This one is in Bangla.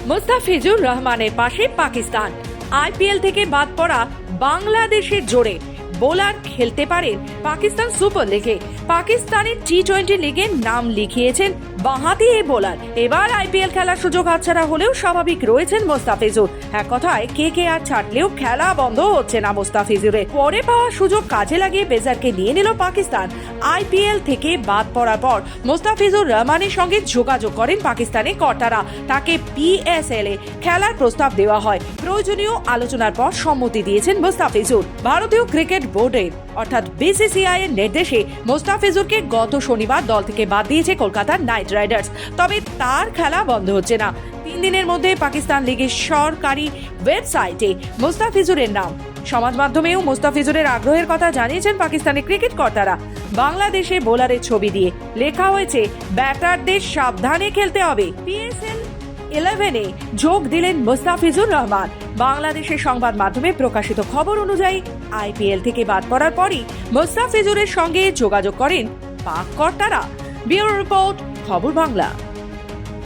মুস্তাফিজুর রহমানের পাশে পাকিস্তান। আইপিএল থেকে বাদ পড়া বাংলাদেশের জোরে বোলার খেলতে পারেন পাকিস্তান সুপার লিগে। পাকিস্তানের টি-20 লিগে নাম লিখিয়েছেন বাঁহাতি এই বোলার। এবার আইপিএল খেলার সুযোগ হাতছাড়া হলেও স্বাভাবিক রয়েছেন মুস্তাফিজুর। এক কথায় কেকেআর ছাড়লেও খেলা বন্ধ হচ্ছে না মুস্তাফিজুরের। পরে পাওয়া সুযোগ কাজে লাগিয়ে পেসারকে নিয়ে নিল পাকিস্তান। আইপিএল থেকে বাদ পড়ার পর মুস্তাফিজুর রহমানের সঙ্গে যোগাযোগ করেন পাকিস্তানের কর্তারা। তাকে পিএসএল এ খেলার প্রস্তাব দেওয়া হয়। প্রয়োজনীয় আলোচনার পর সম্মতি দিয়েছেন মুস্তাফিজুর। ভারতীয় ক্রিকেট বোর্ডের অর্থাৎ বিসিসিআই এর নির্দেশে মুস্তাফিজুরকে গত শনিবার দল থেকে বাদ দিয়েছে কলকাতা নাইট রাইডার্স। তবে তার খেলা বন্ধ হচ্ছে না। 3 দিনের মধ্যে পাকিস্তান লিগের সরকারি ওয়েবসাইটে মুস্তাফিজুরের নাম, সমাজ মাধ্যমেও মুস্তাফিজুরের আগ্রহের কথা জানিয়েছেন পাকিস্তানের ক্রিকেট কর্তারা। বাংলাদেশে বোলারের ছবি দিয়ে লেখা হয়েছে, ব্যাটারদের সাবধানে খেলতে হবে। পিএসএল 11-এ যোগ দিলেন মুস্তাফিজুর রহমান। বাংলাদেশের সংবাদ মাধ্যমে প্রকাশিত খবর অনুযায়ী আইপিএল থেকে বাদ পড়ার পরই মুস্তাফিজুরের সঙ্গে যোগাযোগ করেন পাক কর্তারা। ব্যুরো রিপোর্ট, খবর বাংলা।